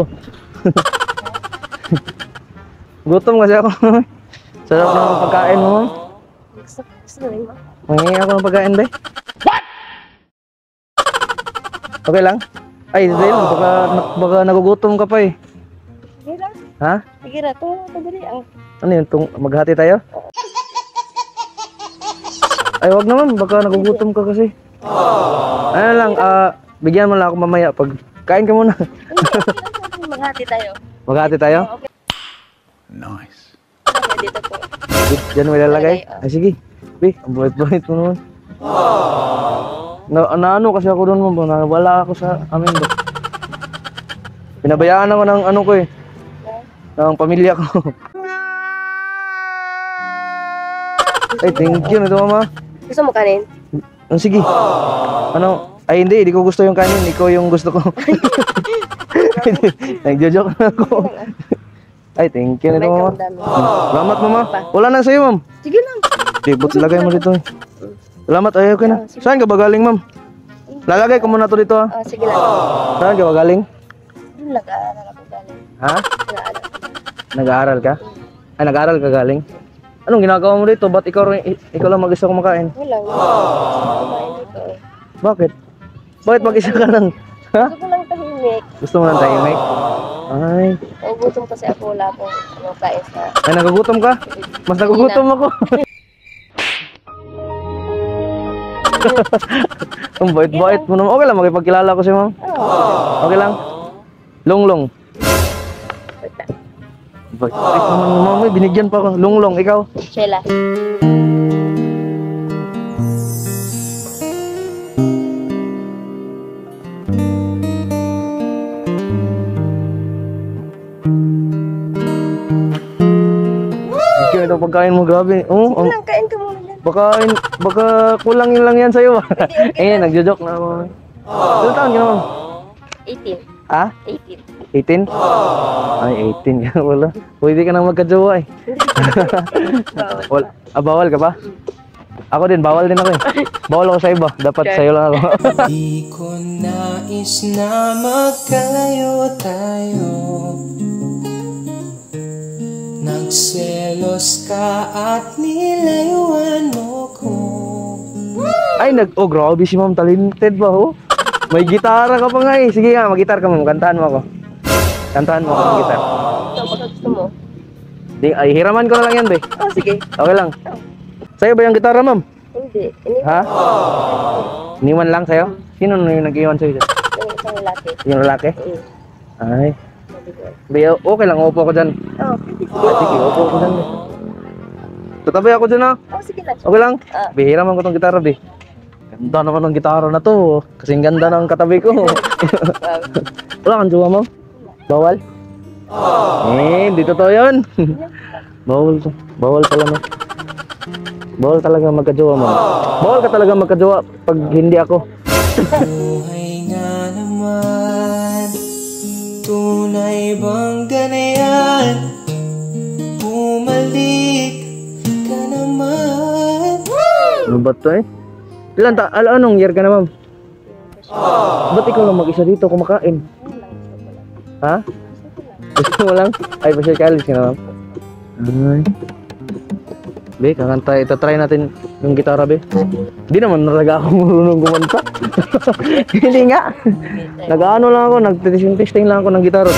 ba? Gutom kasi ako. Sarap ng pagkain mo. Gusto na rin mo? Mangingi ako ng pagkain, be. What? Okay lang? Ay, Dale, baka nagugutom ka pa eh. Sige lang. Ha? Sige na, ito dali. Ano yun, maghati tayo? Ay, wag naman, baka nagugutom ka kasi. Ano lang, bigyan mo lang ako mamaya pag kain ka muna. Maghati tayo. Maghati tayo? Okay. Nice. Dito po. Diyan mo ilalagay? Ay, sige. Be, ang buhit-buhit mo naman. Ano kasi ako doon mo, wala ako sa amin ba? Pinabayaan ako ng ano ko eh. Ng pamilya ko. Ay, thank you nito mama. Gusto mo kanin? Sige. Ano? Ay hindi ko gusto yung kanin. Ikaw yung gusto ko. Nagjo-joke na ako. Ay, thank you nito mama. Salamat mama. Wala na sa'yo ma'am. Sige lang. Dibot lagay mo dito. Salamat. Ay, okay na. Saan ka ba galing ma'am? Lalagay ko muna to dito ha. Sige lang. Saan ka ba galing? Doon nag-aaral ako galing. Ha? Nag-aaral. Nag-aaral ka? Ay, nag-aaral ka galing? Anong ginagawa mo dito? Ba't ikaw lang mag-isa kumakain? Wala. Kumain dito eh. Bakit? Bakit mag-isa ka lang? Ha? Gusto ko lang tahimik. Gusto mo ng tahimik? Ay. Nagugutom kasi ako, wala akong kain sa... Ay, nagugutom ka? Mas nagugutom ako. Ang bait-bait mo naman. Okay lang, makipagkilala ko si ma'am. Okay lang? Longlong. Bait-bait naman ma'am. Binigyan pa ako. Longlong, ikaw? Sheila. Ito pagkain mo, grabe. Oh, Sige lang, kain ka muna yan. baka kulang yun lang yan sa'yo. Eh, nagjo-joke na ako. Ilang taon ka naman? 18. Ha? 18. 18? Ay, 18 ka wala. Pwede ka nang magka-jowa eh. Bawal ka ba? Ako din, bawal din ako eh. Bawal ako sa iba. Dapat sa'yo lang ako. Di ko nais na magkalayo tayo. Nagselos ka at nilayuan mo ko. Ay, grabe si ma'am. Talented ba ho? May gitara ka pa nga eh. Sige nga, mag-gitar ka ma'am. Kantahan mo ako. Kantahan mo ako ng gitar. Ito, baka gusto mo. Ay, hiraman ko na lang yan, be. Oh, sige. Okay lang. Sa'yo ba yung gitara, ma'am? Hindi. Ha? Iniwan lang sa'yo? Sino yung nag-iwan sa'yo? Yung isang lalaki. Yung lalaki? Ay. Be, okay lang. Upo ko dyan. Oh, Sige, upo ko dyan. Tatabi ako dyan, ha? oh, sige lang. Okay lang? Hiraman ko tong gitara, be. Ganda naman ng gitara na to. Kasing ganda ng katabi ko. Wala kang jowa, ma'am? Bawal? Eh, dito to yun. Bawal to. Bawal pala, ma'am. Bawal talaga magka-jowa, ma'am. Bawal ka talaga magka-jowa pag hindi ako. Buhay nga naman, tunay bang ganayan? Bumalik ka naman. Ano ba to eh? Anong year ka na, ma'am? Ba't ikaw lang mag-isa dito kumakain? Ha? Gusto mo lang? Ay, pa-share college ka na, ma'am? Ay. Be, kakanta. Itatry natin yung gitara, be. Hindi naman talaga ako marunong kumanta. Hindi nga. Nag-ano lang ako, nag-testing lang ako ng gitara.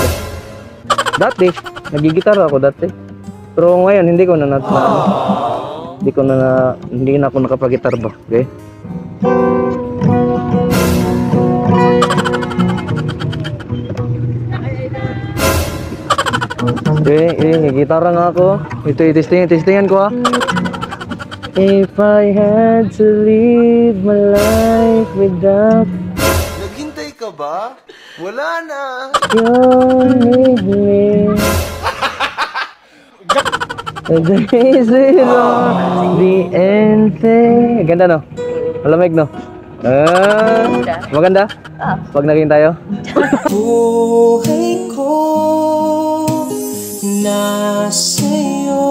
Dati, nagigitara ako dati. Pero ngayon, hindi na ako nakapag-gitar ba. Okay? Okay, gitara nga ako. Ito testingan ko ha. If I had to live my life without Naghintay ka ba? Wala na. your name. The days will the end. Ganda no? Malamig no? Maganda? Pag naging tayo? Buhay ko nasa'yo,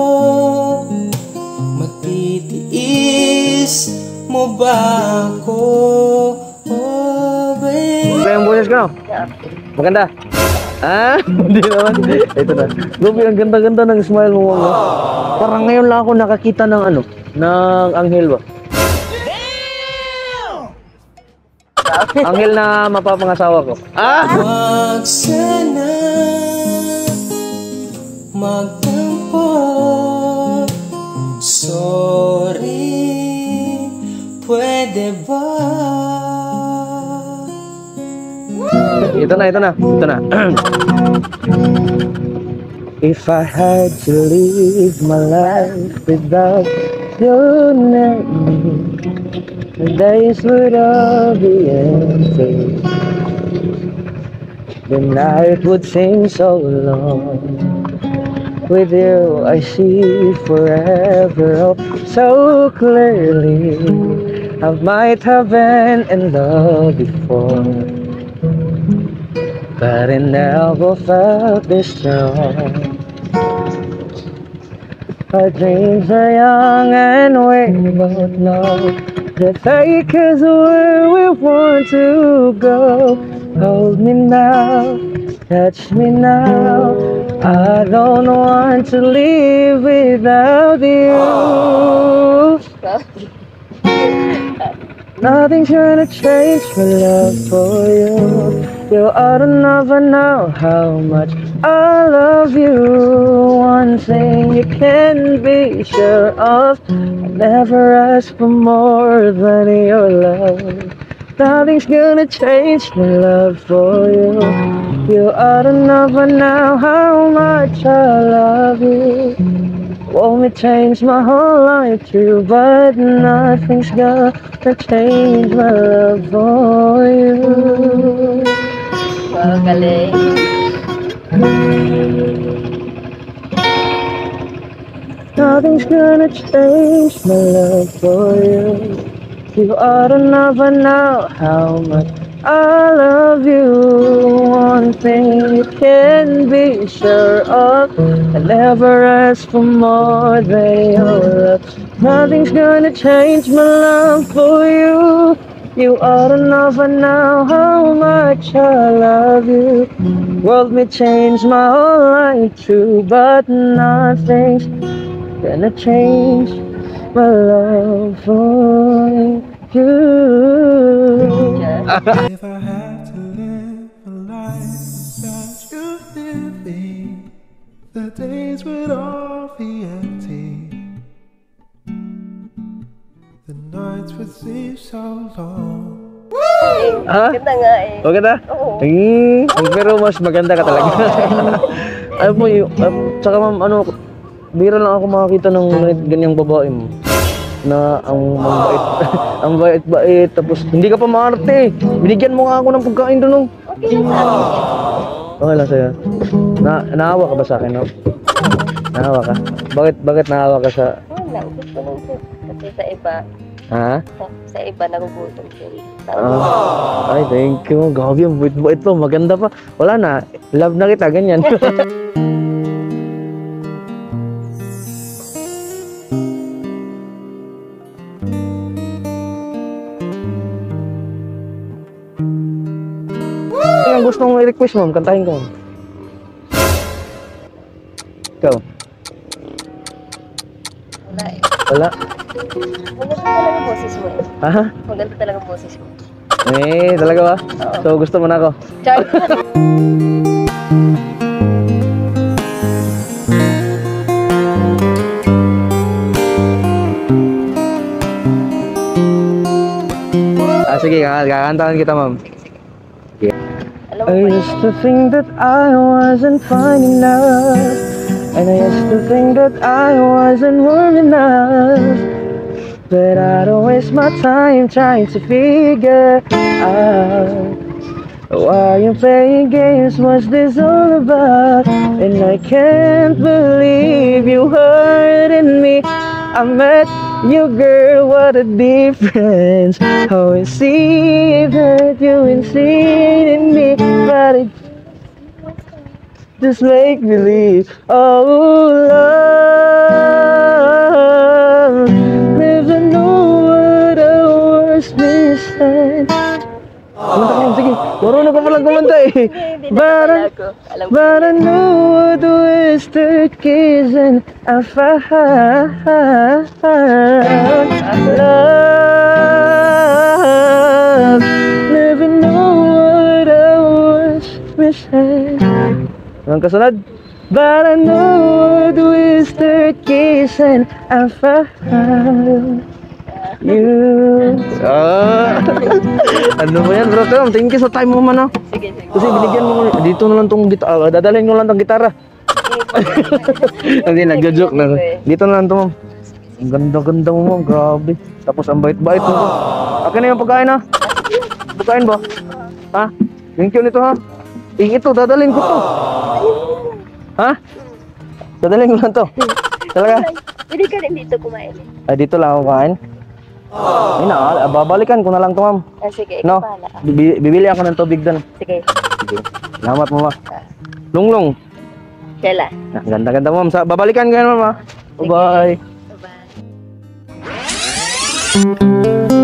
matitiis mo ba ako? Oh, babe. Ba yung boses ko no? Maganda? Ah, hindi naman. Ito na. Gobi, ang ganda-ganda ng smile mo, ma'am. Parang ngayon lang ako nakakita ng ano, ng anghel ba? Anghel na mapapangasawa ko. Ah! Wag sana magtampo. Sorry, pwede ba? Ito na, ito na. Ito na. If I had to live my life without your name, the days would all be empty. The night would seem so long. With you I see forever oh, so clearly. I might have been in love before, but it never felt this strong. Our dreams are young and we both know that fate is where we want to go. Hold me now, touch me now. I don't want to live without you. Nothing's gonna change my love for you. You ought to never know how much I love you. One thing you can be sure of, I never ask for more than your love. Nothing's gonna change my love for you. You ought to never know how much I love you. Won't it change my whole life too, but nothing's gonna change my love for you. Wow, galing. Nothing's gonna change my love for you. You ought to never know how much I love you. One thing you can be sure of, I never ask for more than your love. Nothing's gonna change my love for you. You ought to never know how much I love you. World may change my whole life too, but nothing's gonna change my love for you. If I had to live a life without you living, the days would all be empty. The nights would seem so long. Ah? Ganda nga eh. Maganda? Oo. Pero mas maganda ka talaga. Alam mo yung, tsaka ma'am, ano, bira lang ako makakita ng ganyang babae mo. Na ang mabait, ang bait-bait, tapos hindi ka pa maarte. Binigyan mo nga ako ng pagkain doon. Okay lang sa akin yan. Okay lang sa'yo. Naawa ka ba sa akin, no? Naawa ka? Bakit naawa ka sa... Wala, gusto lang siya. Kasi sa iba, Ha? sa iba nagugutom sila. Ay, thank you. Gabi, ang bait-bait to. Maganda pa. Wala na. Love na kita, ganyan. Ang gusto mong i-request, ma'am, kantahin ko. Ikaw? Wala eh. Wala? Maganda talaga boses mo eh. Ha? Maganda talaga boses mo. Talaga ba? So, gusto mo na ako? Char! Sige, kakantahan kita, ma'am. Alam mo I ba used to think that I wasn't fine enough, and I used to think that I wasn't warm enough, but I don't waste my time trying to figure out why you playing games, what's this all about? And I can't believe you hurting me. I met you, girl, what a difference. How it seemed that you insisted in me, but it just make believe. Oh, love, never know what I was missing. Kumanta ka lang, sige. Marunong ka palang kumanta eh. Hindi na naman ako. Alam ko. But I know what the wasted kiss and I found love. Never know what I was missing. Anong kasunod? But I know the wasted kiss and I found you. Ano mo yan bro? Thank you sa time mo man ah. Sige, sige. Kasi binigyan mo dito na lang tong gitara. Dadalhin mo lang tong gitara. Hindi nagjo-joke na. Dito na lang to ma'am. Ang ganda-ganda mo ma'am, grabe. Tapos ang bait-bait mo. Akin na yung pagkain ha. Pagkain ba? Ha? Thank you nito ha. Ito, dadalhin ko to. Ha? Dadalhin ko lang to. Talaga? Pwede ka rin dito kumain eh. Ay, dito lang ako kain. Ay na, babalikan ko na lang to ma'am. Ah, sige, No? ikaw bahala. Bibili ako ng tubig doon. Sige. Sige. Salamat mo ma. Lunglong. Kela. Ah, ganda-ganda ma'am. Babalikan ka ma'am ha. Bye-bye. Bye-bye.